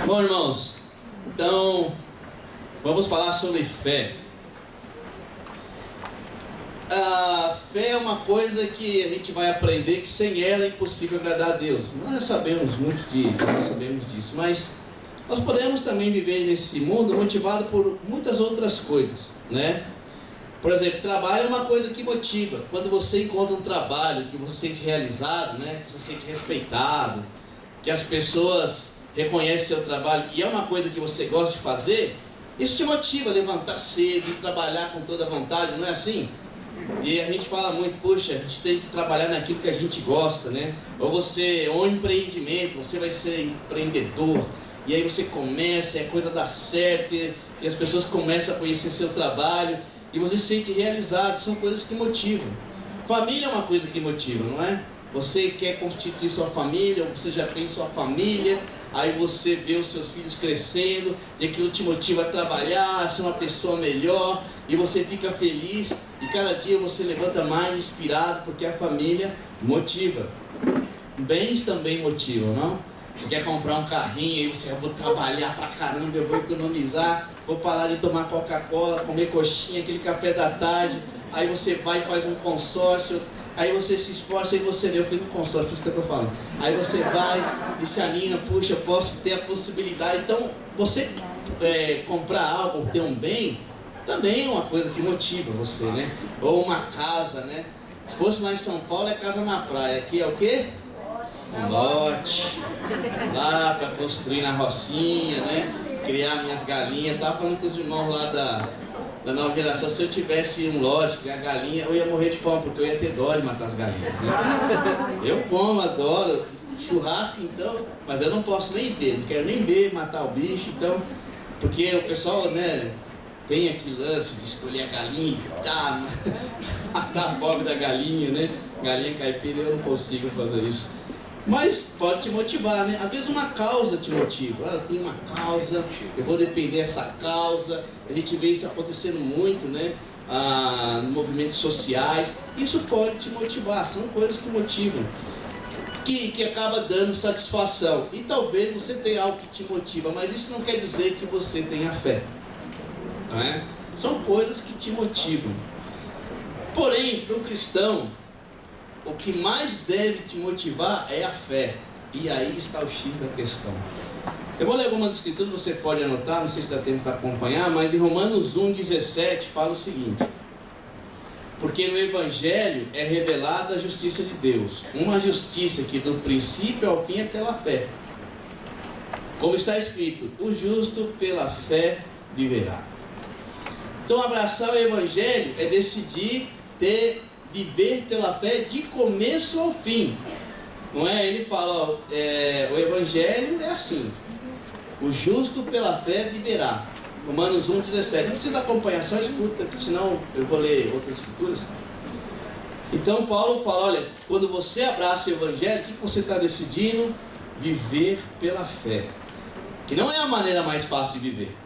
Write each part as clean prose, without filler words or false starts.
Bom, irmãos, então vamos falar sobre fé. A fé é uma coisa que a gente vai aprender que sem ela é impossível agradar a Deus. Nós sabemos disso, mas nós podemos também viver nesse mundo motivado por muitas outras coisas, né? Por exemplo, trabalho é uma coisa que motiva. Quando você encontra um trabalho que você se sente realizado, né? Que você se sente respeitado, que as pessoas reconhecem seu trabalho e é uma coisa que você gosta de fazer, isso te motiva a levantar cedo e trabalhar com toda a vontade, não é assim? E a gente fala muito, poxa, a gente tem que trabalhar naquilo que a gente gosta, né? Ou empreendimento, você vai ser empreendedor, e aí você começa, a coisa dá certo, e as pessoas começam a conhecer seu trabalho, e você se sente realizado. São coisas que motivam. Família é uma coisa que motiva, não é? Você quer constituir sua família, ou você já tem sua família, aí você vê os seus filhos crescendo, e aquilo te motiva a trabalhar, a ser uma pessoa melhor, e você fica feliz, e cada dia você levanta mais inspirado, porque a família motiva. Bens também motivam, não? Você quer comprar um carrinho, aí você, eu vou trabalhar pra caramba, eu vou economizar, vou parar de tomar Coca-Cola, comer coxinha, aquele café da tarde, aí você vai e faz um consórcio, aí você se esforça, aí você vê, eu fiz um consórcio, por isso que eu estou falando. Aí você vai e se anima, puxa, eu posso ter a possibilidade. Então, você comprar algo, ter um bem, também é uma coisa que motiva você, né? Ou uma casa, né? Se fosse lá em São Paulo, é casa na praia. Aqui é o quê? Um lote. Lá para construir na rocinha, né? Criar minhas galinhas. Estava falando com os irmãos lá da nova geração, se eu tivesse um lote, criar galinha, eu ia morrer de fome, porque eu ia ter dó de matar as galinhas, né? Eu como, adoro, churrasco então, mas eu não posso nem ver, não quero nem ver matar o bicho, então, porque o pessoal, né, tem aquele lance de escolher a galinha e tá, matar a pobre da galinha, né? Galinha caipira, eu não consigo fazer isso. Mas pode te motivar, né? Às vezes uma causa te motiva. Eu tenho uma causa, eu vou defender essa causa. A gente vê isso acontecendo muito, né? Nos movimentos sociais. Isso pode te motivar, são coisas que motivam, que acaba dando satisfação. E talvez você tenha algo que te motiva, mas isso não quer dizer que você tenha fé, não é? São coisas que te motivam. Porém, para o cristão, o que mais deve te motivar é a fé. E aí está o X da questão. Eu vou ler algumas escrituras, você pode anotar, não sei se dá tempo para acompanhar, mas em Romanos 1,17 fala o seguinte: porque no Evangelho é revelada a justiça de Deus, uma justiça que do princípio ao fim é pela fé. Como está escrito, o justo pela fé viverá. Então abraçar o Evangelho é decidir viver pela fé de começo ao fim. Não é? Ele fala, ó, o Evangelho é assim: o justo pela fé viverá. Romanos 1,17. Não precisa acompanhar, só escuta, senão eu vou ler outras escrituras. Então Paulo fala, olha, quando você abraça o Evangelho, o que você está decidindo? Viver pela fé, que não é a maneira mais fácil de viver.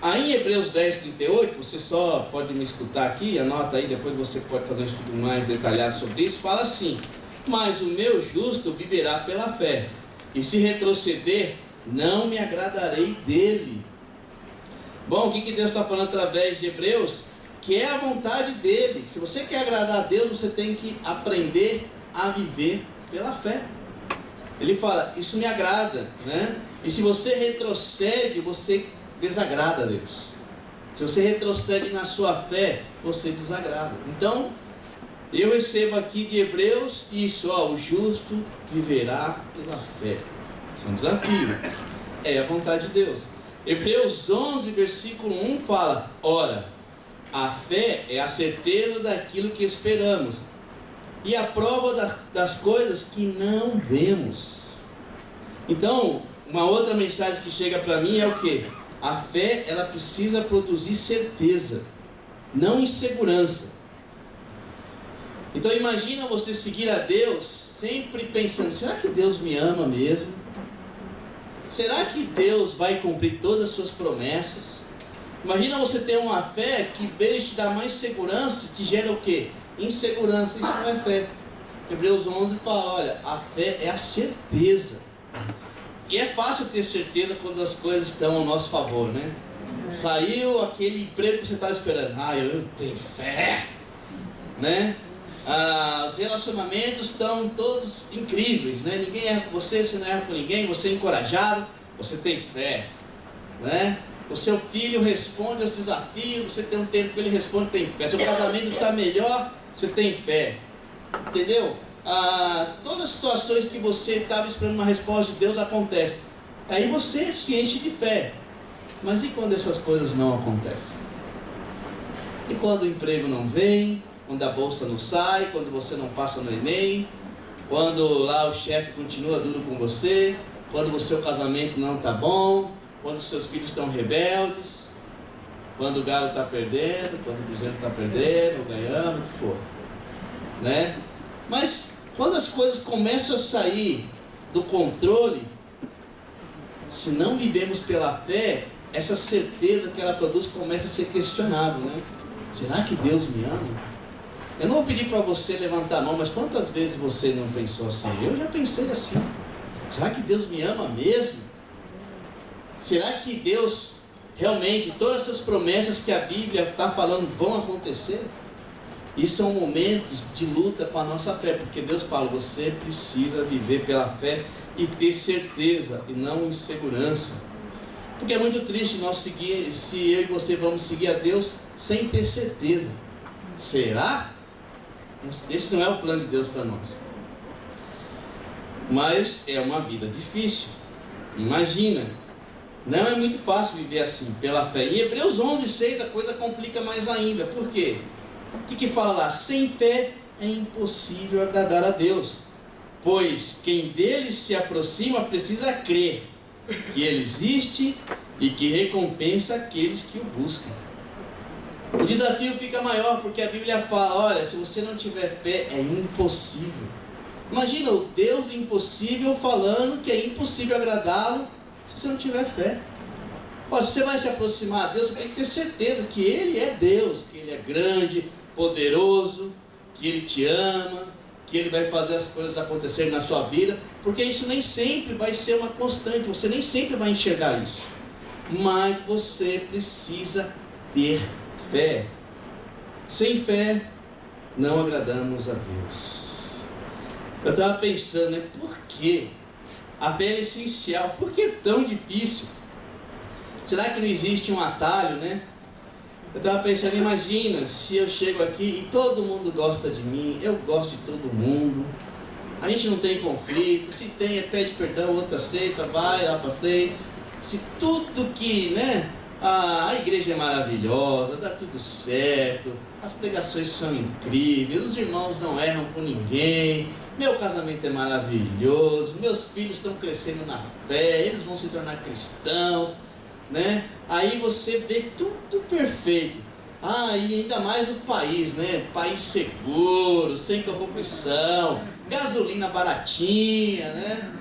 Aí em Hebreus 10,38, você só pode me escutar aqui, anota aí, depois você pode fazer um estudo mais detalhado sobre isso. Fala assim: mas o meu justo viverá pela fé, e se retroceder, não me agradarei dele. Bom, o que Deus está falando através de Hebreus? Que é a vontade dele. Se você quer agradar a Deus, você tem que aprender a viver pela fé. Ele fala, isso me agrada, né? E se você retrocede, você desagrada a Deus. Se você retrocede na sua fé, você desagrada. Então, eu recebo aqui de Hebreus isso, ó, o justo viverá pela fé. Isso é um desafio, é a vontade de Deus. Hebreus 11, versículo 1 fala, ora, a fé é a certeza daquilo que esperamos e a prova das coisas que não vemos. Então, uma outra mensagem que chega para mim é o quê? A fé, ela precisa produzir certeza, não insegurança. Então imagina você seguir a Deus sempre pensando, será que Deus me ama mesmo? Será que Deus vai cumprir todas as suas promessas? Imagina você ter uma fé que, em vez de te dar mais segurança, te gera o quê? Insegurança. Isso não é fé. Hebreus 11 fala, olha, a fé é a certeza. E é fácil ter certeza quando as coisas estão ao nosso favor, né? Saiu aquele emprego que você estava esperando. Eu tenho fé, né? Os relacionamentos estão todos incríveis, né? Ninguém erra com você, você não erra com ninguém, você é encorajado, você tem fé, né? O seu filho responde aos desafios, você tem um tempo que ele responde, tem fé. Seu casamento está melhor, você tem fé, entendeu? Todas as situações que você estava esperando uma resposta de Deus acontecem. Aí você se enche de fé. Mas e quando essas coisas não acontecem? E quando o emprego não vem? Quando a bolsa não sai? Quando você não passa no Enem? Quando lá o chefe continua duro com você? Quando o seu casamento não está bom? Quando os seus filhos estão rebeldes? Quando o galo está perdendo? Quando o cruzeiro está perdendo, ganhando, o que for, né? Mas quando as coisas começam a sair do controle, se não vivemos pela fé, essa certeza que ela produz começa a ser questionável, né? Será que Deus me ama? Eu não vou pedir para você levantar a mão, mas quantas vezes você não pensou assim? Eu já pensei assim. Será que Deus me ama mesmo? Será que Deus realmente, todas essas promessas que a Bíblia está falando vão acontecer? E são momentos de luta com a nossa fé, porque Deus fala, você precisa viver pela fé e ter certeza e não insegurança. Porque é muito triste nós seguir, se eu e você vamos seguir a Deus sem ter certeza. Será? Esse não é o plano de Deus para nós. Mas é uma vida difícil. Imagina, não é muito fácil viver assim, pela fé. Em Hebreus 11:6 a coisa complica mais ainda. Por quê? O que fala lá? Sem fé é impossível agradar a Deus, pois quem dele se aproxima precisa crer que ele existe e que recompensa aqueles que o buscam. O desafio fica maior porque a Bíblia fala, olha, se você não tiver fé é impossível. Imagina o Deus do impossível falando que é impossível agradá-lo se você não tiver fé. Olha, se você vai se aproximar a Deus, você tem que ter certeza que Ele é Deus, que Ele é grande, poderoso, que Ele te ama, que Ele vai fazer as coisas acontecerem na sua vida, porque isso nem sempre vai ser uma constante, você nem sempre vai enxergar isso, mas você precisa ter fé. Sem fé não agradamos a Deus. Eu estava pensando, né, por que a fé é essencial? Por que é tão difícil? Será que não existe um atalho, né? Eu estava pensando, imagina se eu chego aqui e todo mundo gosta de mim, eu gosto de todo mundo, a gente não tem conflito, se tem, pede perdão, outro aceita, vai lá para frente. Se tudo que, né, a igreja é maravilhosa, dá tudo certo, as pregações são incríveis, os irmãos não erram com ninguém, meu casamento é maravilhoso, meus filhos estão crescendo na fé, eles vão se tornar cristãos, né? Aí você vê tudo perfeito. E ainda mais o país, né? País seguro, sem corrupção, gasolina baratinha, né?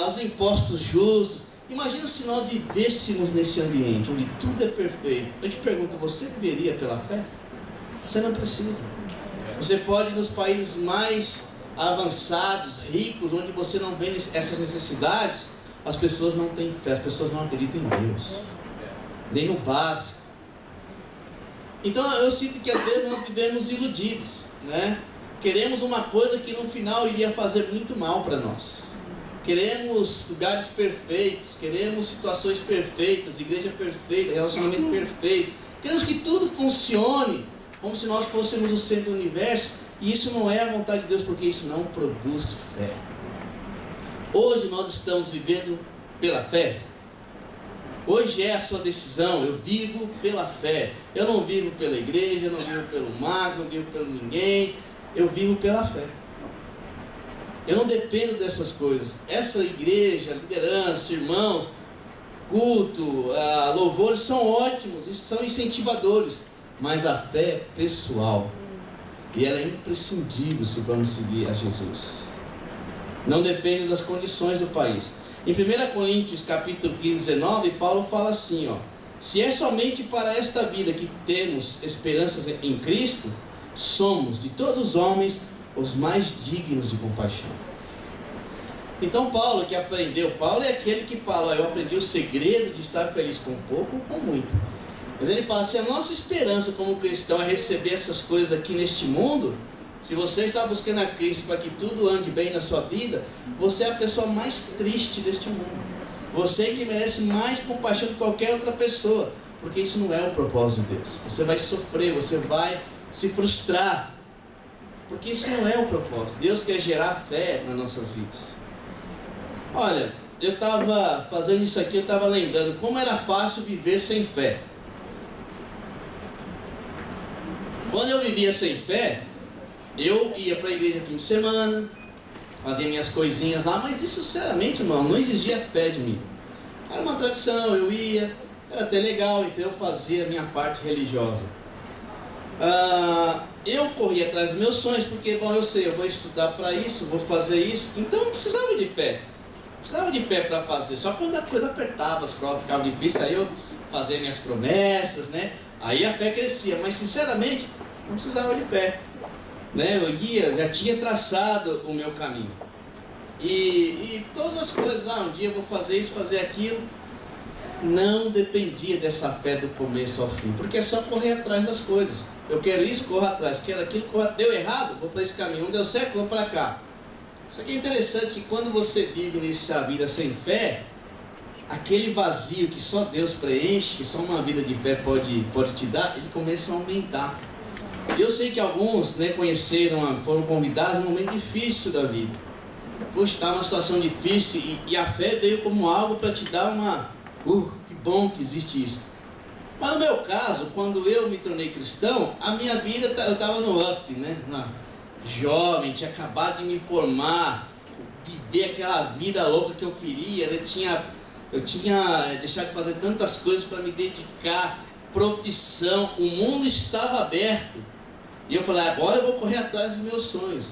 Os impostos justos. Imagina se nós vivêssemos nesse ambiente onde tudo é perfeito. Eu te pergunto, você viveria pela fé? Você não precisa. Você pode ir nos países mais avançados, ricos, onde você não vê essas necessidades. As pessoas não têm fé, as pessoas não acreditam em Deus, nem no básico. Então eu sinto que às vezes nós vivemos iludidos, né? Queremos uma coisa que no final iria fazer muito mal para nós. Queremos lugares perfeitos, queremos situações perfeitas, igreja perfeita, relacionamento perfeito. Queremos que tudo funcione como se nós fôssemos o centro do universo. E isso não é a vontade de Deus, porque isso não produz fé. Hoje nós estamos vivendo pela fé. Hoje é a sua decisão. Eu vivo pela fé. Eu não vivo pela igreja, eu não vivo pelo Marcos, não vivo pelo ninguém. Eu vivo pela fé. Eu não dependo dessas coisas. Essa igreja, liderança, irmãos, culto, louvores são ótimos, são incentivadores. Mas a fé é pessoal. E ela é imprescindível se vamos seguir a Jesus. Não depende das condições do país. Em 1 Coríntios capítulo 15, 19, Paulo fala assim, se é somente para esta vida que temos esperanças em Cristo, somos de todos os homens os mais dignos de compaixão. Então Paulo é aquele que fala, eu aprendi o segredo de estar feliz com pouco ou com muito. Mas ele fala, se a nossa esperança como cristão é receber essas coisas aqui neste mundo, se você está buscando a Cristo para que tudo ande bem na sua vida, você é a pessoa mais triste deste mundo. Você que merece mais compaixão que qualquer outra pessoa, porque isso não é o propósito de Deus. Você vai sofrer, você vai se frustrar, porque isso não é o propósito. Deus quer gerar fé nas nossas vidas. Olha, eu estava fazendo isso aqui, eu estava lembrando como era fácil viver sem fé. Quando eu vivia sem fé, eu ia para a igreja no fim de semana, fazia minhas coisinhas lá, mas isso sinceramente, irmão, não exigia fé de mim. Era uma tradição, eu ia, era até legal, então eu fazia a minha parte religiosa. Eu corria atrás dos meus sonhos, porque, bom, eu sei, eu vou estudar para isso, vou fazer isso, então eu precisava de fé. Precisava de fé para fazer, só quando a coisa apertava, as provas ficavam difíceis, aí eu fazia minhas promessas, né? Aí a fé crescia, mas sinceramente, não precisava de fé. Né? Eu ia, já tinha traçado o meu caminho. E todas as coisas, um dia eu vou fazer isso, fazer aquilo, não dependia dessa fé do começo ao fim, porque é só correr atrás das coisas. Eu quero isso, corro atrás, quero aquilo, corro. Deu errado, vou para esse caminho, não deu certo, vou para cá. Só que é interessante que quando você vive nessa vida sem fé, aquele vazio que só Deus preenche, que só uma vida de fé pode te dar, ele começa a aumentar. Eu sei que alguns, né, foram convidados num momento difícil da vida. Puxa, está uma situação difícil e a fé veio como algo para te dar que bom que existe isso. Mas no meu caso, quando eu me tornei cristão, a minha vida, eu estava no up, né? Jovem, tinha acabado de me formar, viver aquela vida louca que eu queria. Eu tinha deixado de fazer tantas coisas para me dedicar, profissão, o mundo estava aberto. E eu falei, agora eu vou correr atrás dos meus sonhos.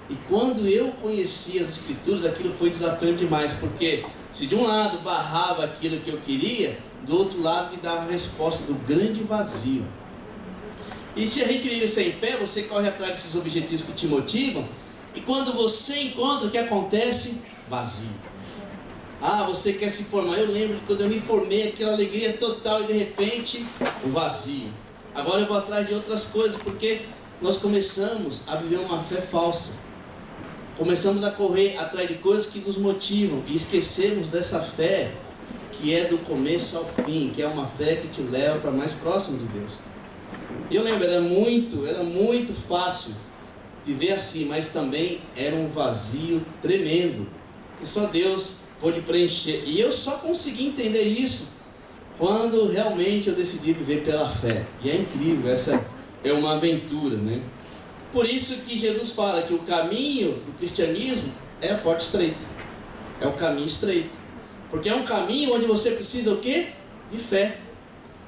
E quando eu conheci as Escrituras, aquilo foi desafiante demais, porque se de um lado barrava aquilo que eu queria, do outro lado me dava a resposta do grande vazio. E se a gente vive sem fé, você corre atrás desses objetivos que te motivam, e quando você encontra, o que acontece? Vazio. Você quer se formar. Eu lembro de quando eu me formei, aquela alegria total, e de repente, o vazio. Agora eu vou atrás de outras coisas, porque nós começamos a viver uma fé falsa. Começamos a correr atrás de coisas que nos motivam e esquecemos dessa fé que é do começo ao fim, que é uma fé que te leva para mais próximo de Deus. E eu lembro, era muito fácil viver assim, mas também era um vazio tremendo, que só Deus pôde preencher. E eu só consegui entender isso quando realmente eu decidi viver pela fé. E é incrível, essa é uma aventura, né? Por isso que Jesus fala que o caminho do cristianismo é a porta estreita. É o caminho estreito. Porque é um caminho onde você precisa o quê? De fé.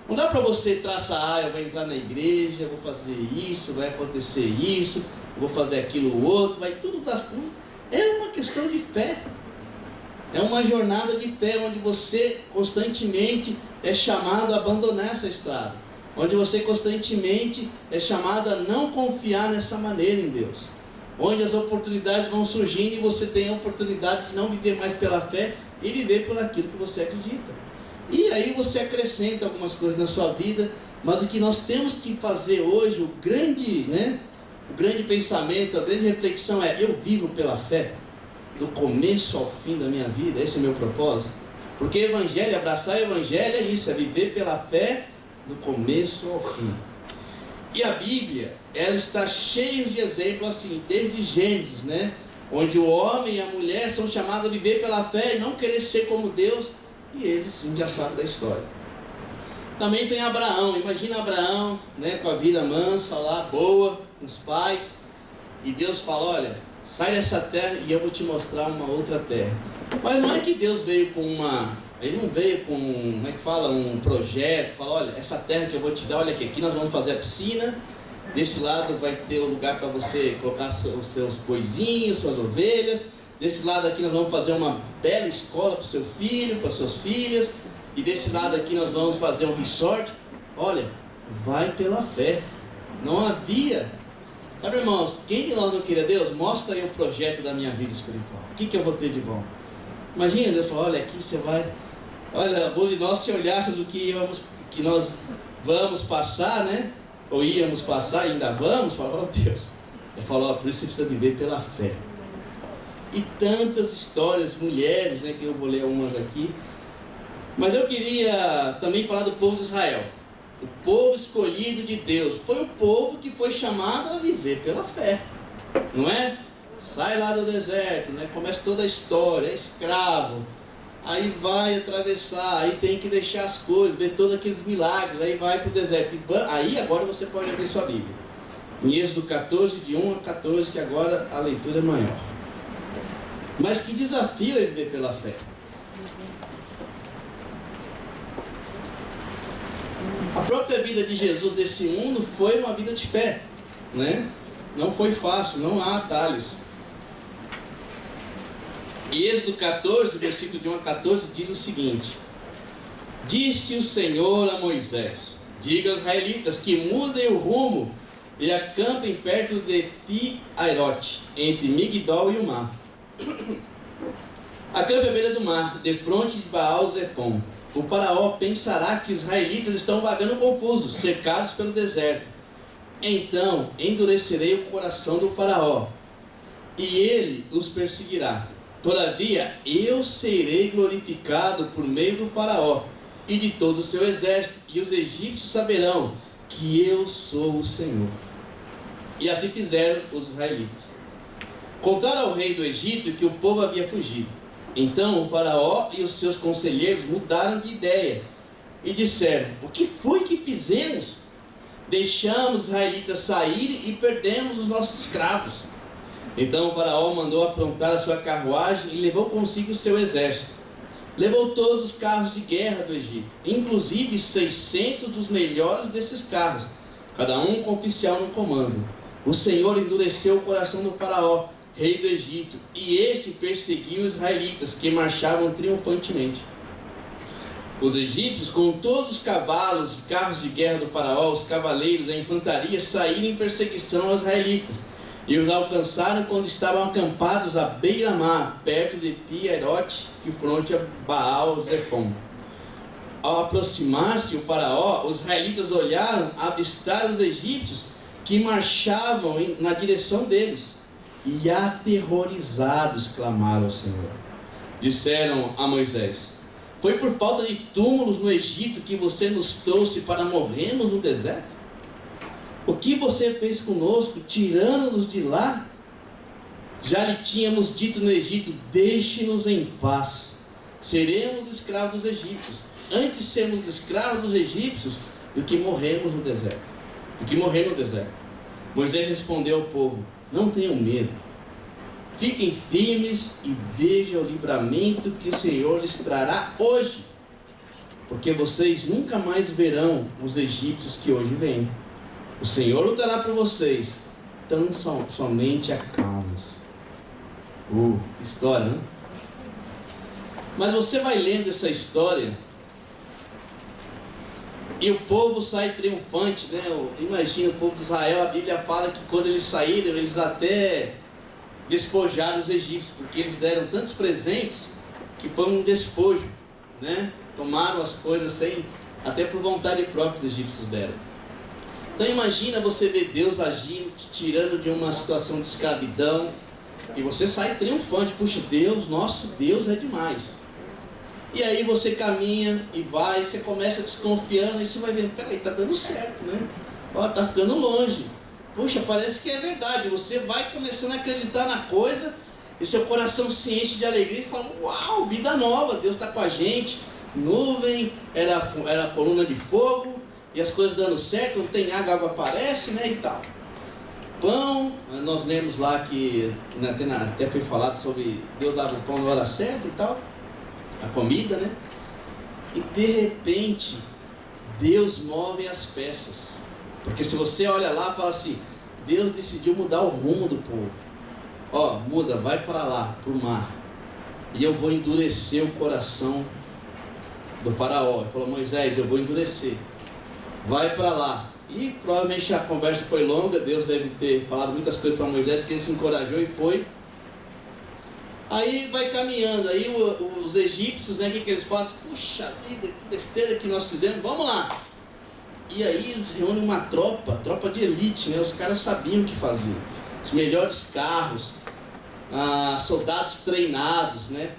Não dá para você traçar, eu vou entrar na igreja, eu vou fazer isso, vai acontecer isso, eu vou fazer aquilo outro, vai tudo dar certo. É uma questão de fé. É uma jornada de fé onde você constantemente é chamado a abandonar essa estrada. Onde você constantemente é chamado a não confiar nessa maneira em Deus. Onde as oportunidades vão surgindo e você tem a oportunidade de não viver mais pela fé e viver por aquilo que você acredita. E aí você acrescenta algumas coisas na sua vida, mas o que nós temos que fazer hoje, o grande pensamento, a grande reflexão é: eu vivo pela fé? Do começo ao fim da minha vida, esse é o meu propósito. Porque evangelho, abraçar o evangelho é isso, é viver pela fé do começo ao fim. E a Bíblia, ela está cheia de exemplos assim, desde Gênesis, né? Onde o homem e a mulher são chamados a viver pela fé e não querer ser como Deus, e eles sim já sabem da história. Também tem Abraão. Imagina Abraão, né, com a vida mansa lá, boa, com os pais, e Deus fala: olha, sai dessa terra e eu vou te mostrar uma outra terra. Mas não é que Deus veio com ele não veio com, um projeto, fala: olha, essa terra que eu vou te dar, olha aqui nós vamos fazer a piscina, desse lado vai ter um lugar para você colocar os seus boizinhos, suas ovelhas, desse lado aqui nós vamos fazer uma bela escola para o seu filho, para suas filhas, e desse lado aqui nós vamos fazer um resort. Olha, vai pela fé. Não havia Sabe, irmãos, quem de nós não queria? Deus, mostra aí o projeto da minha vida espiritual. O que eu vou ter de bom? Imagina, Deus falou, olha aqui você vai... Olha, bom de nós se olhássemos o que nós vamos passar, né? Ou íamos passar e ainda vamos, falou, oh, Deus. Ele falou, por isso você precisa viver pela fé. E tantas histórias, mulheres, né, que eu vou ler umas aqui. Mas eu queria também falar do povo de Israel. O povo escolhido de Deus. Foi o povo que foi chamado a viver pela fé. Não é? Sai lá do deserto, né? Começa toda a história, é escravo. Aí vai atravessar, aí tem que deixar as coisas, ver todos aqueles milagres, aí vai para o deserto. Aí agora você pode abrir sua Bíblia. Em Êxodo 14, de 1 a 14, que agora a leitura é maior. Mas que desafio é viver pela fé. A própria vida de Jesus nesse mundo foi uma vida de fé, né? Não foi fácil, não há atalhos. E Êxodo 14, versículo de 1 a 14, diz o seguinte: Disse o Senhor a Moisés: Diga aos israelitas que mudem o rumo e acampem perto de Pi-Hairote, entre Migdol e o mar. Acampe à beira do mar, defronte de Baal-Zefon. O faraó pensará que os israelitas estão vagando confusos, cercados pelo deserto. Então endurecerei o coração do faraó, e ele os perseguirá. Todavia, eu serei glorificado por meio do faraó e de todo o seu exército, e os egípcios saberão que eu sou o Senhor. E assim fizeram os israelitas. Contaram ao rei do Egito que o povo havia fugido. Então o faraó e os seus conselheiros mudaram de ideia e disseram: O que foi que fizemos? Deixamos os israelitas saírem e perdemos os nossos escravos. Então o faraó mandou aprontar a sua carruagem e levou consigo o seu exército. Levou todos os carros de guerra do Egito, inclusive 600 dos melhores desses carros, cada um com oficial no comando. O Senhor endureceu o coração do faraó, rei do Egito, e este perseguiu os israelitas, que marchavam triunfantemente. Os egípcios, com todos os cavalos e carros de guerra do faraó, os cavaleiros e a infantaria, saíram em perseguição aos israelitas, e os alcançaram quando estavam acampados à beira-mar, perto de Pi-Hairote, de fronte a Baal-Zefon. Ao aproximar-se o faraó, os israelitas olharam, avistaram os egípcios, que marchavam na direção deles, e aterrorizados clamaram ao Senhor. Disseram a Moisés: Foi por falta de túmulos no Egito que você nos trouxe para morrermos no deserto? O que você fez conosco, tirando-nos de lá? Já lhe tínhamos dito no Egito: Deixe-nos em paz, seremos escravos dos egípcios. Antes sermos escravos dos egípcios do que morrermos no deserto. Moisés respondeu ao povo: Não tenham medo, fiquem firmes e vejam o livramento que o Senhor lhes trará hoje, porque vocês nunca mais verão os egípcios que hoje vêm. O Senhor lutará por vocês, tão somente acalme-se. Que história, né? Mas você vai lendo essa história e o povo sai triunfante, né? Imagina o povo de Israel. A Bíblia fala que quando eles saíram, eles até despojaram os egípcios, porque eles deram tantos presentes que foi um despojo, né? Tomaram as coisas até por vontade própria os egípcios deram. Então imagina você ver Deus agindo, te tirando de uma situação de escravidão, e você sai triunfante. Puxa, Deus, nosso Deus é demais. E aí você caminha e vai, você começa desconfiando, e você vai vendo: peraí, tá dando certo, né? Ó, tá ficando longe. Puxa, parece que é verdade. Você vai começando a acreditar na coisa, e seu coração se enche de alegria e fala: uau, vida nova, Deus está com a gente. Nuvem, era a coluna de fogo, e as coisas dando certo, não tem água, a água aparece, né, e tal. Pão, nós lemos lá que até foi falado sobre Deus dava o pão na hora certa e tal, a comida, né? E de repente Deus move as peças, porque se você olha lá e fala assim: Deus decidiu mudar o rumo do povo. Ó, muda, vai para lá, para o mar, e eu vou endurecer o coração do faraó. Ele falou: Moisés, eu vou endurecer, vai para lá, E provavelmente a conversa foi longa, Deus deve ter falado muitas coisas para Moisés, que ele se encorajou e foi. Aí vai caminhando, aí os egípcios, né, o que eles fazem? Puxa vida, que besteira que nós fizemos, vamos lá. E aí eles reúnem uma tropa de elite, né? Os caras sabiam o que faziam. Os melhores carros, soldados treinados, né?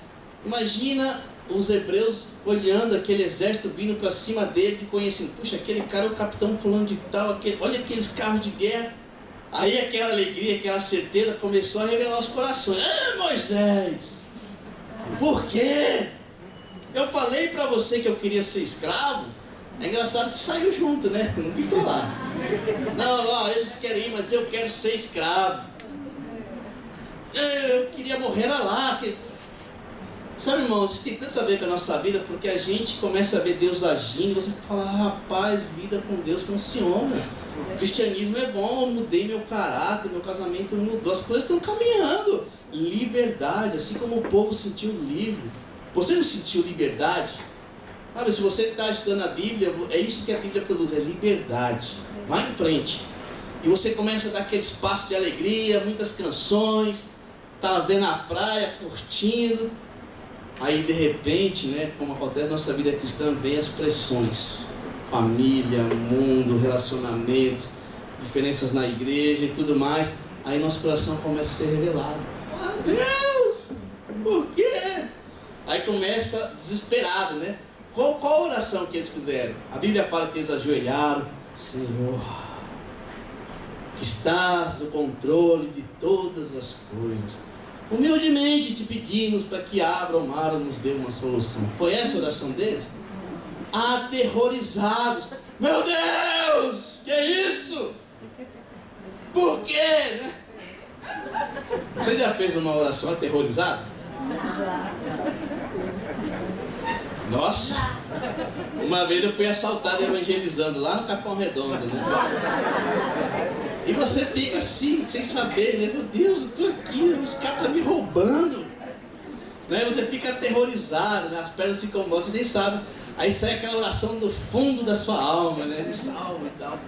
Imagina os hebreus olhando aquele exército vindo para cima deles e conhecendo, puxa, aquele cara é o capitão fulano de tal, olha aqueles carros de guerra. Aí aquela alegria, aquela certeza começou a revelar os corações. Moisés, por quê? Eu falei para você que eu queria ser escravo. É engraçado que saiu junto, né? Não ficou lá. Não, eles querem ir, mas eu quero ser escravo. Eu queria morrer lá. Sabe, irmãos, isso tem tanto a ver com a nossa vida, porque a gente começa a ver Deus agindo, e você fala, rapaz, vida com Deus funciona. O cristianismo é bom, eu mudei meu caráter, meu casamento mudou, as coisas estão caminhando. Liberdade, assim como o povo sentiu livre. Você não sentiu liberdade? Sabe, se você está estudando a Bíblia, é isso que a Bíblia produz, é liberdade. Vai em frente. E você começa a dar aquele espaço de alegria, muitas canções, tá vendo a praia, curtindo. Aí de repente, né, como acontece na nossa vida cristã, vem as pressões. Família, mundo, relacionamentos, diferenças na igreja e tudo mais. Aí nosso coração começa a ser revelado. Deus, por quê? Aí começa desesperado, né? Qual a oração que eles fizeram? A Bíblia fala que eles ajoelharam. Senhor, que estás no controle de todas as coisas, humildemente te pedimos para que abra o mar e nos dê uma solução. Foi essa a oração deles? Aterrorizados. Meu Deus, que é isso? Por quê? Né? Você já fez uma oração aterrorizada? Nossa, uma vez eu fui assaltado evangelizando lá no Capão Redondo, né? E você fica assim, sem saber, né? Meu Deus, eu estou aqui, os caras estão me roubando, né? Você fica aterrorizado, né? As pernas ficam moles, você nem sabe. Aí sai aquela oração do fundo da sua alma, né? Me salva e tal.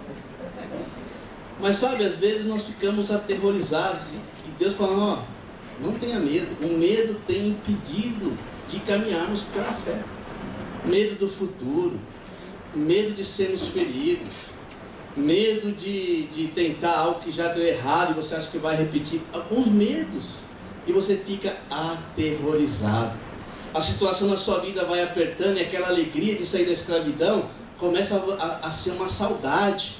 Mas sabe, às vezes nós ficamos aterrorizados e Deus fala, não tenha medo. O medo tem impedido de caminharmos pela fé. Medo do futuro, medo de sermos feridos, medo de tentar algo que já deu errado e você acha que vai repetir. Alguns medos. E você fica aterrorizado. A situação na sua vida vai apertando e aquela alegria de sair da escravidão começa a ser uma saudade.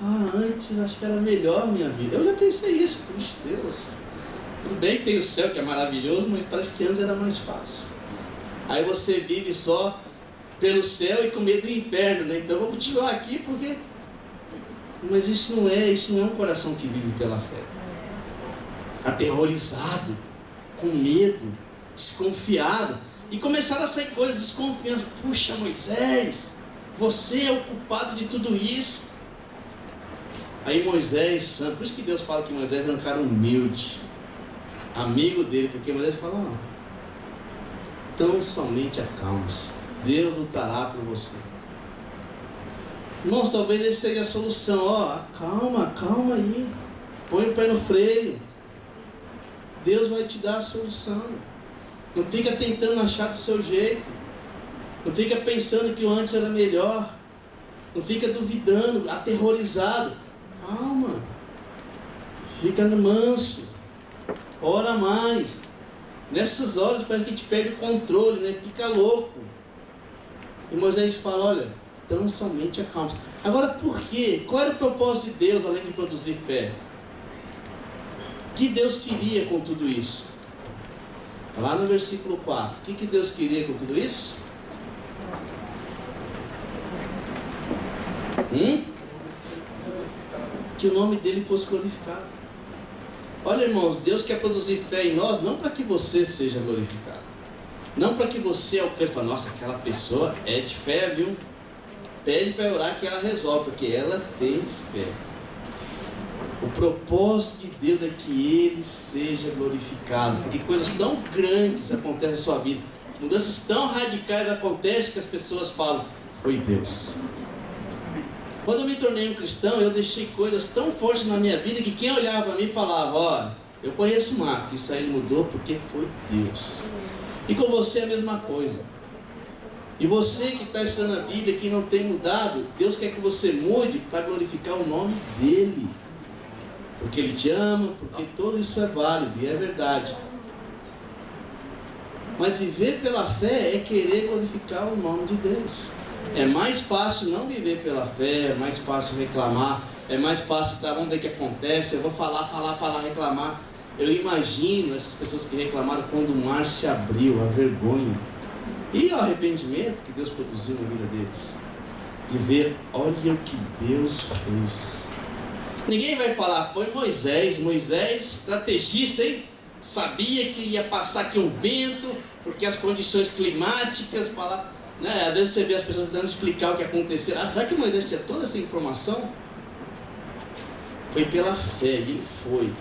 Antes acho que era melhor a minha vida. Eu já pensei isso, puxa Deus. Tudo bem que tem o céu que é maravilhoso, mas parece que antes era mais fácil. Aí você vive só pelo céu e com medo do inferno, né? Então eu vou continuar aqui porque... Mas isso não é um coração que vive pela fé. Aterrorizado, com medo, desconfiado. E começaram a sair coisas, desconfiança. Puxa, Moisés, você é o culpado de tudo isso. Aí Moisés, santo, por isso que Deus fala que Moisés era um cara humilde, amigo dele, porque Moisés fala, tão somente acalme-se, Deus lutará por você. Irmãos, talvez essa seja a solução, calma aí, põe o pé no freio, Deus vai te dar a solução. Não fica tentando achar do seu jeito, não fica pensando que o antes era melhor, não fica duvidando, aterrorizado. Calma, fica no manso, ora mais. Nessas horas parece que a gente perde o controle, né? Fica louco. E Moisés fala, olha, tão somente acalma-se. Agora por quê? Qual era o propósito de Deus além de produzir fé? O que Deus queria com tudo isso? Lá no versículo 4, o que Deus queria com tudo isso? Que o nome dele fosse glorificado. Olha, irmãos, Deus quer produzir fé em nós, não para que você seja glorificado, não para que você fale, nossa, aquela pessoa é de fé, viu? Pede para orar que ela resolve, porque ela tem fé. O propósito de Deus é que Ele seja glorificado, porque coisas tão grandes acontecem na sua vida, mudanças tão radicais acontecem que as pessoas falam, foi Deus. Quando eu me tornei um cristão, eu deixei coisas tão fortes na minha vida que quem olhava para mim falava: olha, eu conheço o Marco, isso aí mudou porque foi Deus. E com você é a mesma coisa. E você que está estudando a Bíblia, que não tem mudado, Deus quer que você mude para glorificar o nome dEle. Porque Ele te ama, porque tudo isso é válido e é verdade. Mas viver pela fé é querer glorificar o nome de Deus. É mais fácil não viver pela fé, é mais fácil reclamar, é mais fácil, tá, vamos ver o que acontece, eu vou falar, reclamar. Eu imagino essas pessoas que reclamaram quando o mar se abriu, a vergonha e o arrependimento que Deus produziu na vida deles. De ver, olha o que Deus fez. Ninguém vai falar, foi Moisés, estrategista, hein? Sabia que ia passar aqui um vento, porque as condições climáticas, né? Às vezes você vê as pessoas tentando explicar o que aconteceu. Será que Moisés tinha toda essa informação? Foi pela fé, e ele foi.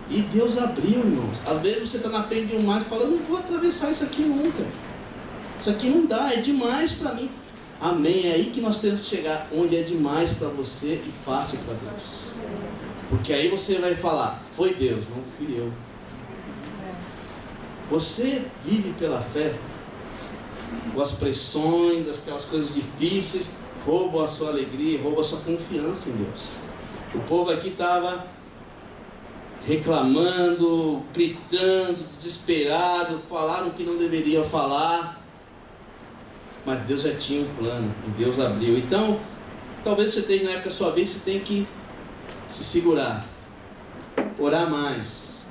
E Deus abriu, irmãos. Às vezes você está na frente de um mar e fala: eu não vou atravessar isso aqui nunca. Isso aqui não dá, é demais para mim. Amém, é aí que nós temos que chegar, onde é demais para você e fácil para Deus. Porque aí você vai falar: foi Deus, não fui eu. Você vive pela fé. Com as pressões, aquelas coisas difíceis, roubam a sua alegria, roubam a sua confiança em Deus. O povo aqui estava reclamando, gritando, desesperado, falaram que não deveriam falar, mas Deus já tinha um plano e Deus abriu. Então, talvez você tenha na época da sua vida, você tem que se segurar, orar mais,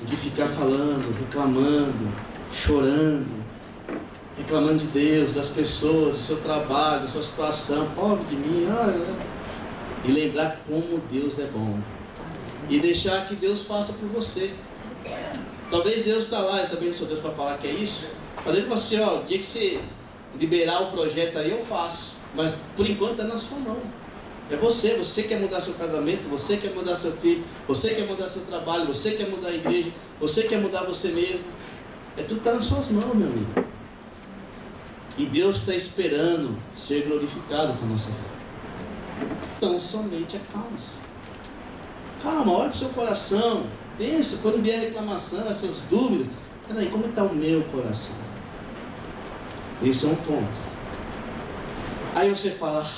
do que ficar falando, reclamando, chorando, reclamando de Deus, das pessoas, do seu trabalho, da sua situação, pobre de mim, e lembrar como Deus é bom, e deixar que Deus faça por você. Talvez Deus está lá, eu também não sou Deus para falar que é isso, mas Ele fala assim: o dia que você liberar o projeto aí eu faço, mas por enquanto é na sua mão. É você quer mudar seu casamento, você quer mudar seu filho, você quer mudar seu trabalho, você quer mudar a igreja, você quer mudar você mesmo. Tudo está nas suas mãos, meu amigo. E Deus está esperando ser glorificado com a nossa fé. Então somente acalme-se. Calma, olhe para o seu coração. Pensa, quando vier reclamação, essas dúvidas, peraí, como está o meu coração? Esse é um ponto. Aí você fala: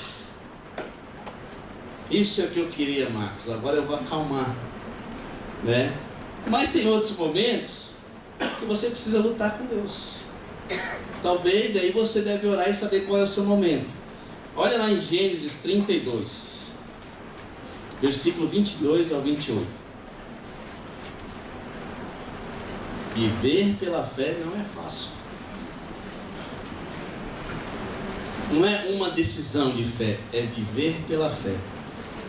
isso é o que eu queria, Marcos, agora eu vou acalmar, né? Mas tem outros momentos que você precisa lutar com Deus. Talvez aí você deve orar e saber qual é o seu momento. Olha lá em Gênesis 32, versículo 22 ao 28. Viver pela fé não é fácil. Não é uma decisão de fé, é viver pela fé.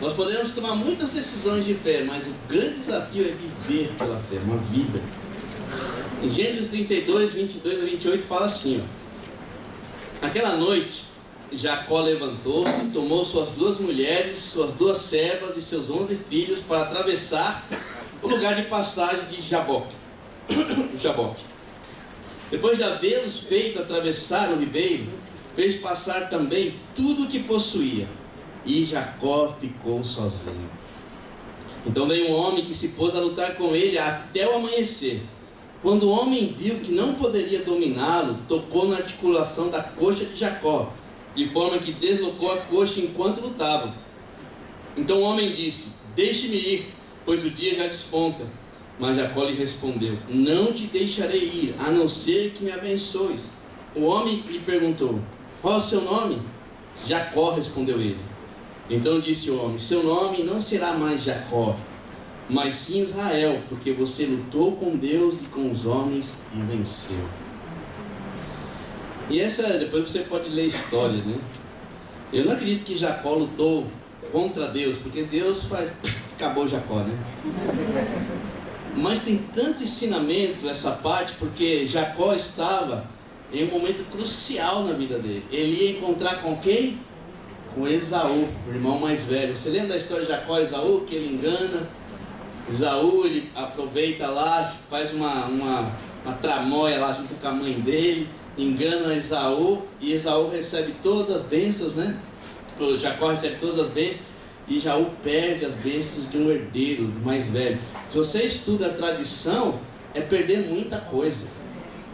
Nós podemos tomar muitas decisões de fé, mas o grande desafio é viver pela fé, uma vida. Em Gênesis 32, 22 a 28 fala assim, naquela noite, Jacó levantou-se, tomou suas 2 mulheres, suas 2 servas e seus 11 filhos para atravessar o lugar de passagem de Jaboque. Depois de havê-los feito atravessar o ribeiro, fez passar também tudo o que possuía, e Jacó ficou sozinho. Então veio um homem que se pôs a lutar com ele até o amanhecer. Quando o homem viu que não poderia dominá-lo, tocou na articulação da coxa de Jacó, de forma que deslocou a coxa enquanto lutavam. Então o homem disse: deixe-me ir, pois o dia já desponta. Mas Jacó lhe respondeu: não te deixarei ir, a não ser que me abençoes. O homem lhe perguntou: qual é o seu nome? Jacó, respondeu ele. Então disse o homem: seu nome não será mais Jacó, mas sim Israel, porque você lutou com Deus e com os homens e venceu. E essa, depois você pode ler a história, né? Eu não acredito que Jacó lutou contra Deus, porque Deus faz... acabou Jacó, né? Mas tem tanto ensinamento essa parte, porque Jacó estava em um momento crucial na vida dele. Ele ia encontrar com quem? Com Esaú, o irmão mais velho. Você lembra da história de Jacó e Esaú, que ele engana Esaú, ele aproveita lá, faz uma tramóia lá junto com a mãe dele, engana Esaú, e Esaú recebe todas as bênçãos, né? O Jacó recebe todas as bênçãos e Esaú perde as bênçãos de um herdeiro mais velho. Se você estuda a tradição, é perder muita coisa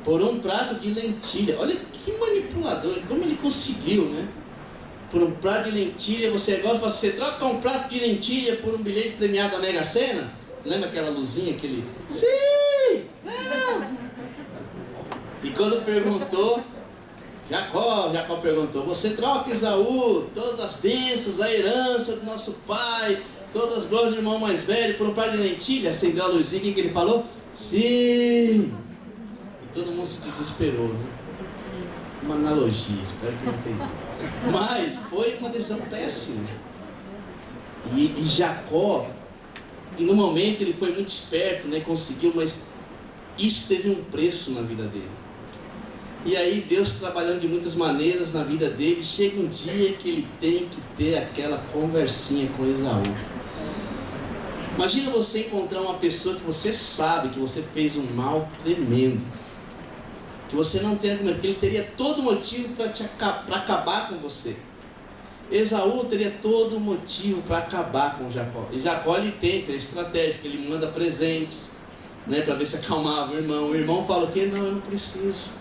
por um prato de lentilha. Olha que manipulador, como ele conseguiu, né? Por um prato de lentilha, você agora fala, você troca um prato de lentilha por um bilhete premiado da Mega Sena? Lembra aquela luzinha, aquele... Sim! Não! E quando perguntou, Jacó perguntou, você troca, Esaú, todas as bênçãos, a herança do nosso pai, todas as glórias do irmão mais velho, por um prato de lentilha? Acendeu a luzinha, o que ele falou? Sim! E todo mundo se desesperou, né? Uma analogia, espero que não tenha. Mas foi uma decisão péssima. E Jacó, e no momento ele foi muito esperto, né? Conseguiu, mas isso teve um preço na vida dele. E aí Deus trabalhando de muitas maneiras na vida dele, chega um dia que ele tem que ter aquela conversinha com Esaú. Imagina você encontrar uma pessoa que você sabe que você fez um mal tremendo, que você não tem argumento, que ele teria todo motivo para acabar com você. Esaú teria todo motivo para acabar com Jacó. E Jacó ele tenta, ele é estratégico, ele manda presentes, né, para ver se acalmava o irmão. O irmão fala o quê? Não, eu não preciso.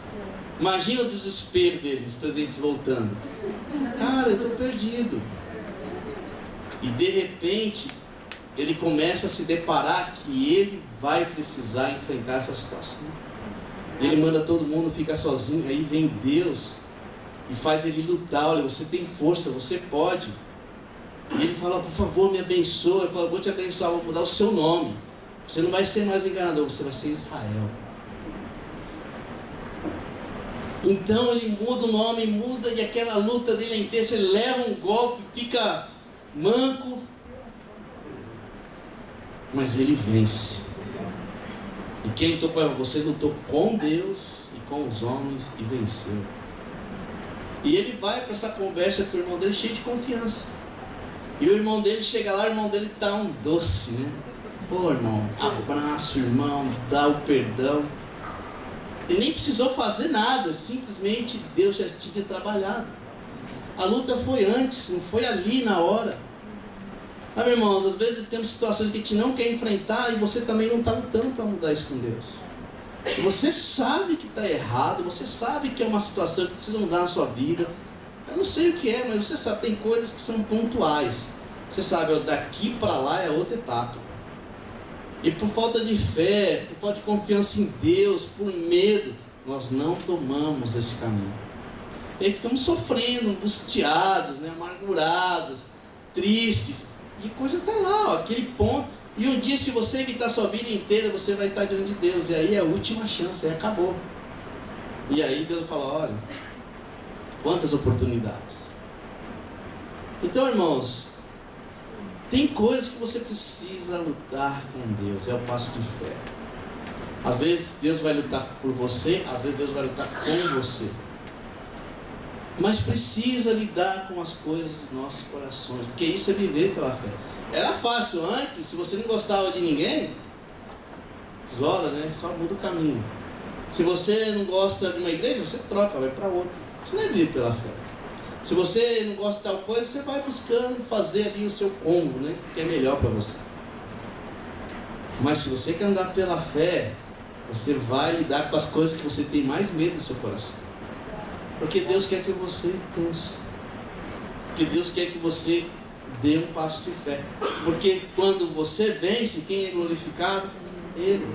Imagina o desespero dele, os presentes voltando. Cara, eu estou perdido. E de repente, ele começa a se deparar que ele vai precisar enfrentar essa situação. Ele manda todo mundo ficar sozinho, aí vem Deus e faz ele lutar. Olha, você tem força, você pode. E ele fala, por favor, me abençoa. Ele fala, vou te abençoar, vou mudar o seu nome. Você não vai ser mais enganador, você vai ser Israel. Então ele muda o nome, muda, e aquela luta dele é intensa. Ele leva um golpe, fica manco, mas ele vence. E quem lutou com você lutou com Deus e com os homens e venceu. E ele vai para essa conversa com o irmão dele cheio de confiança. E o irmão dele chega lá, o irmão dele tá um doce, né? Pô, irmão, abraço o irmão, dá o perdão. Ele nem precisou fazer nada, simplesmente Deus já tinha trabalhado. A luta foi antes, não foi ali na hora. Sabe, irmãos, às vezes temos situações que a gente não quer enfrentar e você também não está lutando para mudar isso com Deus. E você sabe que está errado, você sabe que é uma situação que precisa mudar na sua vida. Eu não sei o que é, mas você sabe, tem coisas que são pontuais. Você sabe, daqui para lá é outra etapa. E por falta de fé, por falta de confiança em Deus, por medo, nós não tomamos esse caminho. E aí ficamos sofrendo, angustiados, né, amargurados, tristes. E a coisa está lá, ó, aquele ponto. E um dia, se você evitar a sua vida inteira, você vai estar diante de Deus. E aí é a última chance, aí acabou. E aí Deus fala, olha, quantas oportunidades. Então, irmãos, tem coisas que você precisa lutar com Deus. É o passo de fé. Às vezes Deus vai lutar por você, às vezes Deus vai lutar com você. Mas precisa lidar com as coisas dos nossos corações, porque isso é viver pela fé. Era fácil antes, se você não gostava de ninguém, isola, né? Só muda o caminho. Se você não gosta de uma igreja, você troca, vai para outra. Isso não é viver pela fé. Se você não gosta de tal coisa, você vai buscando fazer ali o seu combo, né? Que é melhor para você. Mas se você quer andar pela fé, você vai lidar com as coisas que você tem mais medo do seu coração. Porque Deus quer que você pense. Porque Deus quer que você dê um passo de fé. Porque quando você vence, quem é glorificado? Ele.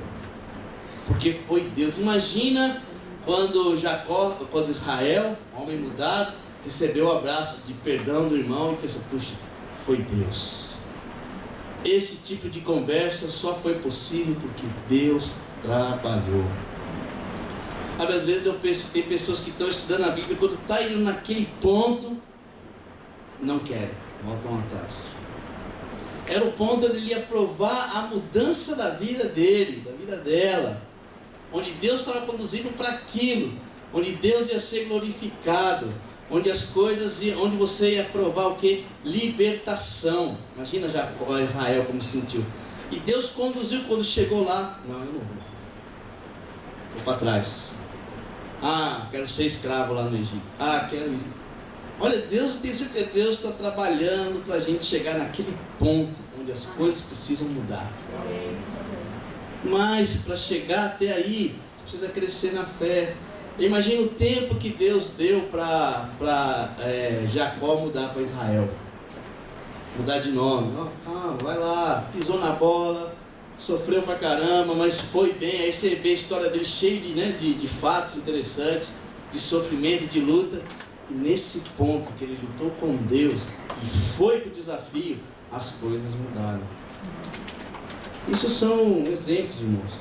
Porque foi Deus. Imagina quando Israel, homem mudado, recebeu o abraço de perdão do irmão e pensou, puxa, foi Deus. Esse tipo de conversa só foi possível porque Deus trabalhou. Às vezes eu penso, tem pessoas que estão estudando a Bíblia, quando está indo naquele ponto, não querem, voltam atrás. Era o ponto onde ele ia provar a mudança da vida dele, da vida dela, onde Deus estava conduzindo para aquilo, onde Deus ia ser glorificado, onde as coisas iam, onde você ia provar o que? Libertação. Imagina Jacó, Israel como se sentiu. E Deus conduziu quando chegou lá. Não, eu não vou para trás. Ah, quero ser escravo lá no Egito. Ah, quero isso. Olha, Deus, eu tenho certeza, Deus está trabalhando para a gente chegar naquele ponto onde as coisas precisam mudar. Mas para chegar até aí, você precisa crescer na fé. Imagina o tempo que Deus deu para Jacó mudar para Israel. Mudar de nome. Calma, vai lá, pisou na bola, sofreu pra caramba, mas foi bem. Aí você vê a história dele cheia de fatos interessantes, de sofrimento, de luta. E nesse ponto que ele lutou com Deus e foi pro desafio, as coisas mudaram. Isso são exemplos, irmãos.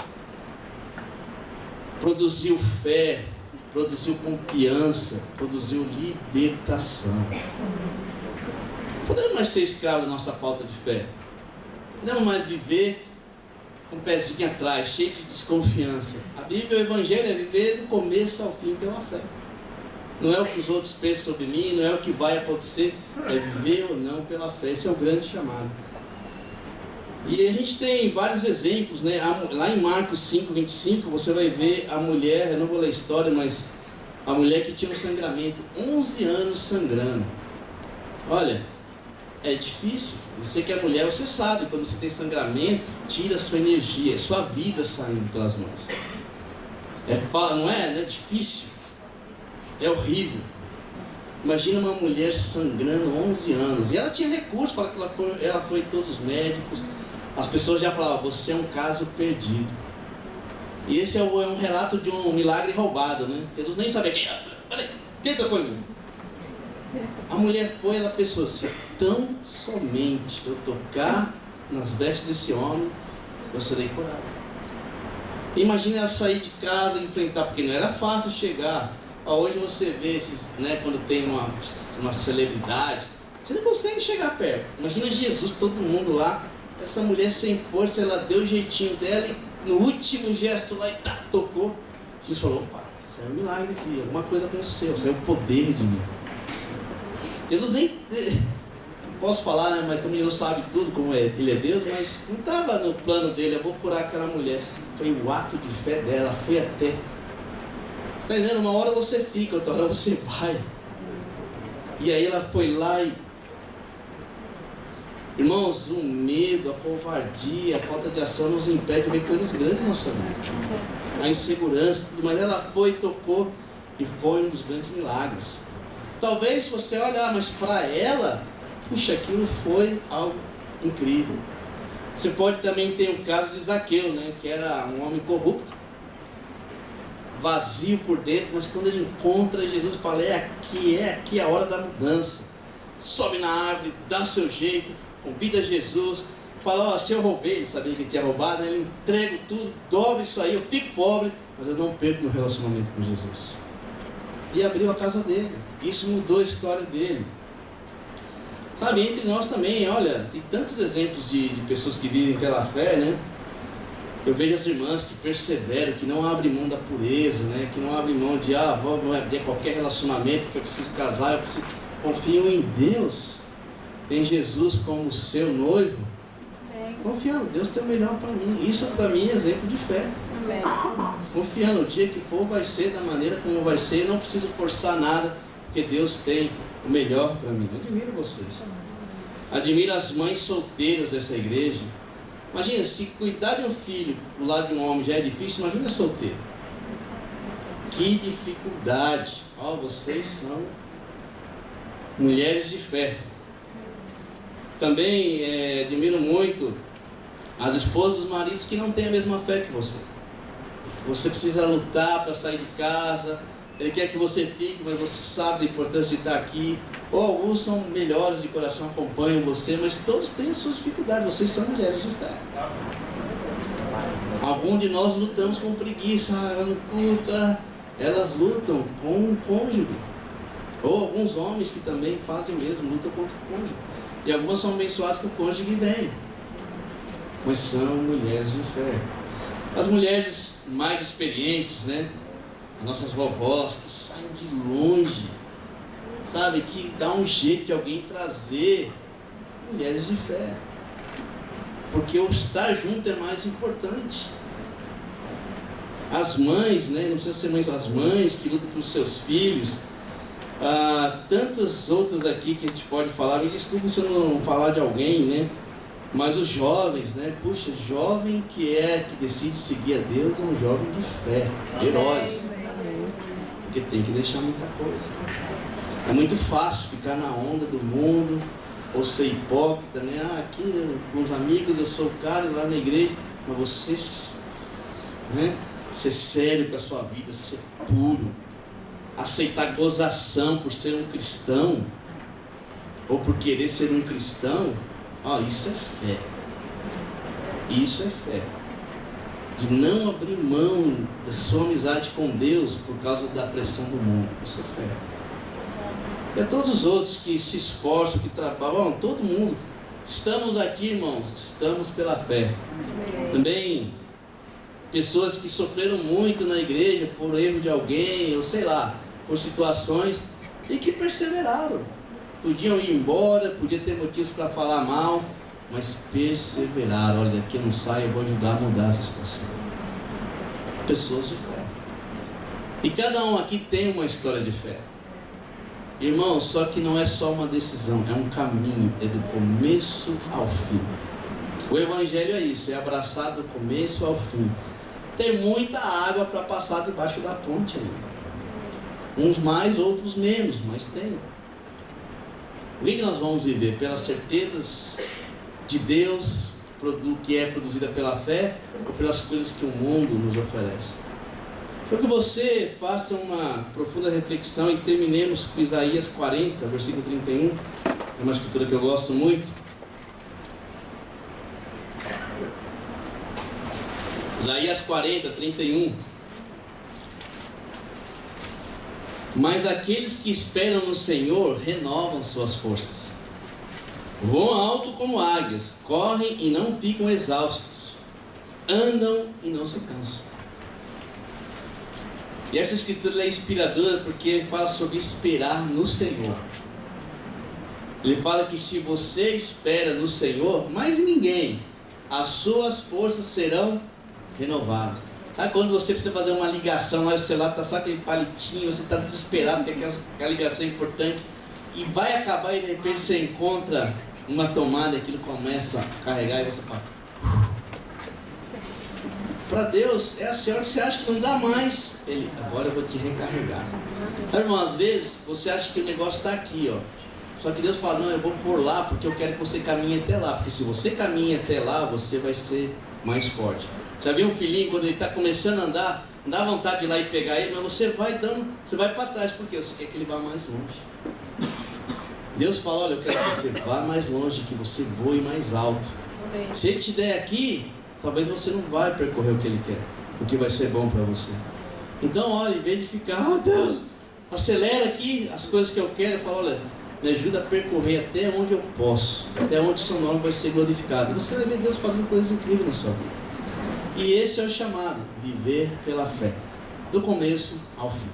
Produziu fé, produziu confiança, produziu libertação. Não podemos mais ser escravos da nossa falta de fé. Não podemos mais viver com o pezinho atrás, cheio de desconfiança. A Bíblia, o Evangelho é viver do começo ao fim pela fé. Não é o que os outros pensam sobre mim, não é o que vai acontecer, é viver ou não pela fé. Esse é o grande chamado. E a gente tem vários exemplos, né? Lá em Marcos 5:25, você vai ver a mulher, eu não vou ler a história, mas a mulher que tinha um sangramento, 11 anos sangrando. Olha, é difícil. Você que é mulher, você sabe, quando você tem sangramento, tira a sua energia, é sua vida saindo pelas mãos. Não é difícil. É horrível. Imagina uma mulher sangrando 11 anos. E ela tinha recurso, fala que ela foi em todos os médicos. As pessoas já falavam, você é um caso perdido. E esse é um relato de um milagre roubado, né? Jesus nem sabia quem tocou em mim. A mulher foi, ela pensou, se tão somente eu tocar nas vestes desse homem, eu serei curado. Imagina ela sair de casa e enfrentar, porque não era fácil chegar. Hoje você vê esses, né, quando tem uma celebridade, você não consegue chegar perto. Imagina Jesus, todo mundo lá, essa mulher sem força, ela deu o jeitinho dela e no último gesto lá, tocou. Jesus falou, opa, isso é um milagre aqui, alguma coisa aconteceu, isso é o poder de mim. Jesus nem, não posso falar, né, mas como Jesus sabe tudo, como ele é Deus, mas não estava no plano dele, eu vou curar aquela mulher. Foi o ato de fé dela, foi até. Está entendendo? Uma hora você fica, outra hora você vai. E aí ela foi lá e... Irmãos, o medo, a covardia, a falta de ação nos impede de ver coisas grandes na nossa vida. A insegurança, tudo mais. Ela foi, tocou e foi um dos grandes milagres. Talvez você olhar, mas para ela, puxa, aquilo foi algo incrível. Você pode também ter o caso de Zaqueu, né? Que era um homem corrupto, vazio por dentro, mas quando ele encontra Jesus, fala, é aqui a hora da mudança. Sobe na árvore, dá o seu jeito, convida Jesus, fala, se eu roubei, ele sabia que tinha roubado, ele entrega tudo, dobra isso aí, eu fico pobre, mas eu não perco meu relacionamento com Jesus. E abriu a casa dele, isso mudou a história dele. Sabe, entre nós também, olha, tem tantos exemplos de pessoas que vivem pela fé, né? Eu vejo as irmãs que perseveram, que não abrem mão da pureza, né? Que não abrem mão de, vou abrir qualquer relacionamento, porque eu preciso casar, confiam em Deus. Tem Jesus como seu noivo. Confiando, Deus tem o melhor para mim. Isso para mim é exemplo de fé. Confiando, o dia que for vai ser da maneira como vai ser, não preciso forçar nada, porque Deus tem o melhor para mim. Eu admiro vocês. Admiro as mães solteiras dessa igreja. Imagina, se cuidar de um filho do lado de um homem já é difícil, imagina solteiro. Que dificuldade. Vocês são mulheres de fé. Também admiro muito as esposas dos maridos que não têm a mesma fé que você. Você precisa lutar para sair de casa. Ele quer que você fique, mas você sabe da importância de estar aqui. Ou alguns são melhores de coração, acompanham você, mas todos têm as suas dificuldades. Vocês são mulheres de fé. Alguns de nós lutamos com preguiça, ela não luta. Elas lutam com o cônjuge. Ou alguns homens que também fazem mesmo, lutam contra o cônjuge. E algumas são abençoadas que o cônjuge vem. Mas são mulheres de fé. As mulheres mais experientes, né? As nossas vovós que saem de longe, sabe? Que dá um jeito de alguém trazer mulheres de fé. Porque o estar junto é mais importante. As mães, né? Não precisa ser mães, as mães que lutam pelos seus filhos. Tantas outras aqui que a gente pode falar. Me desculpe se eu não falar de alguém, né? Mas os jovens, né? Puxa, jovem que decide seguir a Deus é um jovem de fé, heróis. Porque tem que deixar muita coisa. É muito fácil ficar na onda do mundo, ou ser hipócrita, né? Aqui com os amigos eu sou o cara lá na igreja, mas você, né? Ser sério com a sua vida, ser puro, aceitar gozação por ser um cristão, ou por querer ser um cristão, isso é fé. Isso é fé. De não abrir mão da sua amizade com Deus por causa da pressão do mundo. Isso é fé. E a todos os outros que se esforçam, que trabalham, todo mundo, estamos aqui, irmãos, estamos pela fé. Também pessoas que sofreram muito na igreja por erro de alguém, ou sei lá, por situações, e que perseveraram. Podiam ir embora, podiam ter motivos para falar mal, mas perseveraram. Olha, daqui eu não saio, eu vou ajudar a mudar essa situação. Pessoas de fé. E cada um aqui tem uma história de fé. Irmão, só que não é só uma decisão, é um caminho, é do começo ao fim. O Evangelho é isso, é abraçar do começo ao fim. Tem muita água para passar debaixo da ponte ainda. Uns mais, outros menos, mas tem. O que nós vamos viver? Pelas certezas de Deus, que é produzida pela fé, ou pelas coisas que o mundo nos oferece? Então que você faça uma profunda reflexão e terminemos com Isaías 40, versículo 31. É uma escritura que eu gosto muito. Isaías 40, 31. Mas aqueles que esperam no Senhor renovam suas forças. Voam alto como águias, correm e não ficam exaustos, andam e não se cansam. E essa escritura é inspiradora porque ele fala sobre esperar no Senhor. Ele fala que se você espera no Senhor, mais ninguém, as suas forças serão renovadas. Sabe quando você precisa fazer uma ligação lá, o celular está só aquele palitinho, você está desesperado porque aquela ligação é importante, e vai acabar e de repente você encontra uma tomada e aquilo começa a carregar e você fala. Para Deus é assim, a hora que você acha que não dá mais, Ele, agora eu vou te recarregar. Sabe, irmão, às vezes você acha que o negócio está aqui, ó. Só que Deus fala, não, eu vou por lá porque eu quero que você caminhe até lá. Porque se você caminha até lá, você vai ser mais forte. Já viu um filhinho, quando ele está começando a andar, não dá vontade de ir lá e pegar ele, mas você vai para trás, porque você quer que ele vá mais longe. Deus fala, olha, eu quero que você vá mais longe, que você voe mais alto. Se Ele te der aqui, talvez você não vai percorrer o que Ele quer, o que vai ser bom para você. Então, olha, em vez de ficar, Deus, acelera aqui as coisas que eu quero, fala, olha, me ajuda a percorrer até onde eu posso, até onde o seu nome vai ser glorificado. E você vai ver Deus fazendo coisas incríveis na sua vida. E esse é o chamado, viver pela fé, do começo ao fim.